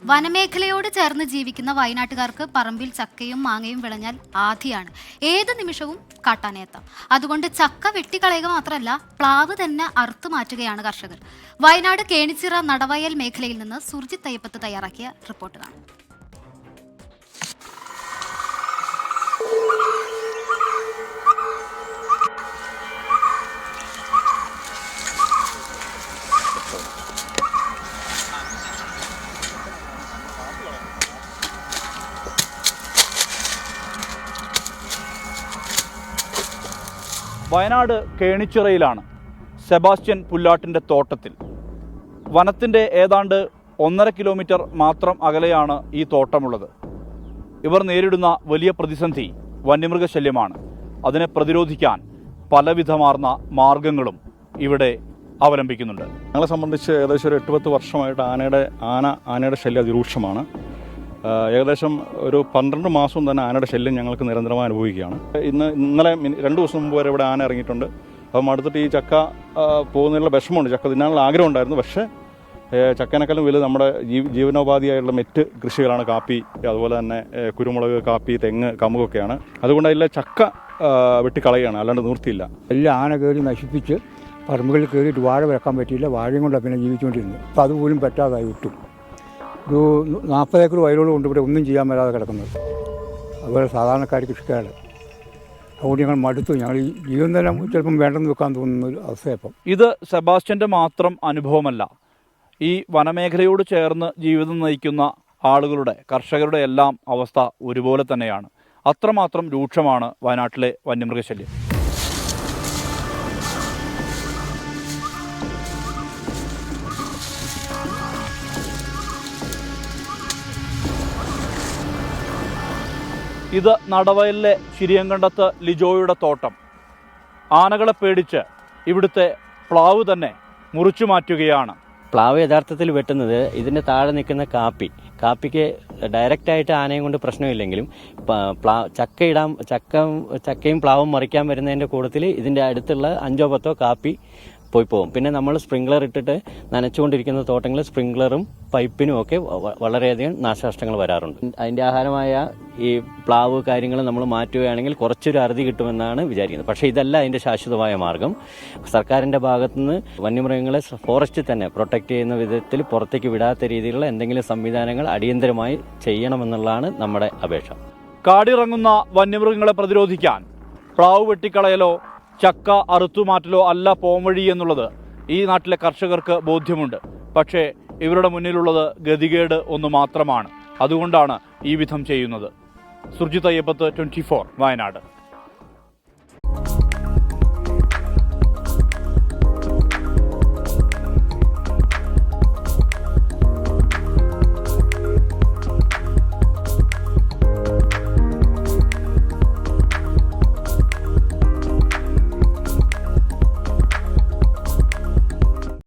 വനമേഖലയോട് ചേർന്ന് ജീവിക്കുന്ന വയനാട്ടുകാർക്ക് പറമ്പിൽ ചക്കയും മാങ്ങയും വിളഞ്ഞാൽ ആധിയാണ്. ഏത് നിമിഷവും കാട്ടാനെത്താം. അതുകൊണ്ട് ചക്ക വെട്ടിക്കളയുക മാത്രമല്ല, പ്ലാവ് തന്നെ അറുത്തു മാറ്റുകയാണ് കർഷകർ. വയനാട് കേണിച്ചിറ നടവയൽ മേഖലയിൽ നിന്ന് സുർജിത് അയ്യപ്പത്ത് തയ്യാറാക്കിയ റിപ്പോർട്ട് കാണാം. വയനാട് കേണിച്ചിറയിലാണ് സെബാസ്റ്റ്യൻ പുല്ലാട്ടിൻ്റെ തോട്ടത്തിൽ. വനത്തിൻ്റെ ഏതാണ്ട് 1.5 കിലോമീറ്റർ മാത്രം അകലെയാണ് ഈ തോട്ടമുള്ളത്. ഇവർ നേരിടുന്ന വലിയ പ്രതിസന്ധി വന്യമൃഗശല്യമാണ്. അതിനെ പ്രതിരോധിക്കാൻ പലവിധമാർന്ന മാർഗങ്ങളും ഇവിടെ അവലംബിക്കുന്നുണ്ട്. ഞങ്ങളെ സംബന്ധിച്ച് ഏകദേശം ഒരു 8-10 വർഷമായിട്ട് ആനയുടെ ശല്യം അതിരൂക്ഷമാണ്. ഏകദേശം ഒരു 12 മാസം തന്നെ ആനയുടെ ശല്യം ഞങ്ങൾക്ക് നിരന്തരമായി അനുഭവിക്കുകയാണ്. ഇന്നലെ 2 ദിവസം മുമ്പ് വരെ ഇവിടെ ആന ഇറങ്ങിയിട്ടുണ്ട്. അപ്പം അടുത്തിട്ട് ഈ ചക്ക പോകുന്നതിനുള്ള വിഷമമുണ്ട്. ചക്ക തിന്നാനുള്ള ആഗ്രഹം ഉണ്ടായിരുന്നു. പക്ഷേ ചക്കേനേക്കാളും വലുത് നമ്മുടെ ജീവനോപാധിയായുള്ള മറ്റ് കൃഷികളാണ്. കാപ്പി, അതുപോലെ തന്നെ കുരുമുളക്, കാപ്പി, തെങ്ങ്, കമുകൊക്കെയാണ്. അതുകൊണ്ട് അതിലെ ചക്ക വെട്ടിക്കളയുകയാണ്, അല്ലാണ്ട് നിവൃത്തിയില്ല. എല്ലാം ആന കയറി നശിപ്പിച്ച് പറമ്പുകളിൽ കയറിയിട്ട് വാഴ വെക്കാൻ പറ്റിയില്ല. വാഴയും കൊണ്ടാണ് പിന്നെ ജീവിച്ചുകൊണ്ടിരുന്നത്. അപ്പോൾ അതുപോലും പറ്റാതായി വിട്ടു. ഒരു 40 ഏക്കർ വയലോട് കൊണ്ട് ഇവിടെ ഒന്നും ചെയ്യാൻ വരാതെ കിടക്കുന്നത്. അതുപോലെ സാധാരണക്കാർ കൃഷിക്കാർ. അതുകൊണ്ട് ഞങ്ങൾ മടുത്തു. ഞങ്ങൾ ഈ ജീവൻ തന്നെ ചിലപ്പം വേണ്ടെന്ന് വെക്കാൻ തോന്നുന്ന ഒരു അവസ്ഥയപ്പം. ഇത് സെബാസ്റ്റ്യൻ്റെ മാത്രം അനുഭവമല്ല. ഈ വനമേഖലയോട് ചേർന്ന് ജീവിതം നയിക്കുന്ന ആളുകളുടെ, കർഷകരുടെ എല്ലാം അവസ്ഥ ഒരുപോലെ തന്നെയാണ്. അത്രമാത്രം രൂക്ഷമാണ് വയനാട്ടിലെ വന്യമൃഗശല്യം. ഇത് നടവയലിലെ ചിരിയങ്കണ്ടത്ത് ലിജോയുടെ തോട്ടം. ആനകളെ പേടിച്ച് ഇവിടുത്തെ പ്ലാവ് തന്നെ മുറിച്ചു മാറ്റുകയാണ്. പ്ലാവ് യഥാർത്ഥത്തിൽ വെട്ടുന്നത് ഇതിൻ്റെ താഴെ നിൽക്കുന്ന കാപ്പിക്ക് ഡയറക്റ്റായിട്ട് ആനയും കൊണ്ട് പ്രശ്നമില്ലെങ്കിലും ചക്കയും പ്ലാവും മറിക്കാൻ വരുന്നതിൻ്റെ കൂട്ടത്തിൽ ഇതിൻ്റെ അടുത്തുള്ള 5-10 കാപ്പി പോകും. പിന്നെ നമ്മൾ സ്പ്രിംഗ്ലർ ഇട്ടിട്ട് നനച്ചുകൊണ്ടിരിക്കുന്ന തോട്ടങ്ങളിൽ സ്പ്രിംഗ്ലറും പൈപ്പിനും ഒക്കെ വളരെയധികം നാശനഷ്ടങ്ങൾ വരാറുണ്ട്. അതിൻ്റെ ആഹാരമായ ഈ പ്ലാവ് കാര്യങ്ങൾ നമ്മൾ മാറ്റുകയാണെങ്കിൽ കുറച്ചൊരു അറുതി കിട്ടുമെന്നാണ് വിചാരിക്കുന്നത്. പക്ഷേ ഇതല്ല അതിൻ്റെ ശാശ്വതമായ മാർഗം. സർക്കാരിൻ്റെ ഭാഗത്തുനിന്ന് വന്യമൃഗങ്ങളെ ഫോറസ്റ്റിൽ തന്നെ പ്രൊട്ടക്റ്റ് ചെയ്യുന്ന വിധത്തിൽ പുറത്തേക്ക് വിടാത്ത രീതിയിലുള്ള എന്തെങ്കിലും സംവിധാനങ്ങൾ അടിയന്തരമായി ചെയ്യണമെന്നുള്ളതാണ് നമ്മുടെ അപേക്ഷ. കാടിറങ്ങുന്ന വന്യമൃഗങ്ങളെ പ്രതിരോധിക്കാൻ പ്ലാവ് വെട്ടിക്കളയലോ ചക്ക അറുത്തുമാറ്റലോ അല്ല പോംവഴി എന്നുള്ളത് ഈ നാട്ടിലെ കർഷകർക്ക് ബോധ്യമുണ്ട്. പക്ഷേ ഇവരുടെ മുന്നിലുള്ളത് ഗതികേട് ഒന്ന് മാത്രമാണ്. അതുകൊണ്ടാണ് ഈ വിധം ചെയ്യുന്നത്. സുർജിത് അയ്യപ്പത്ത്, 24 വയനാട്.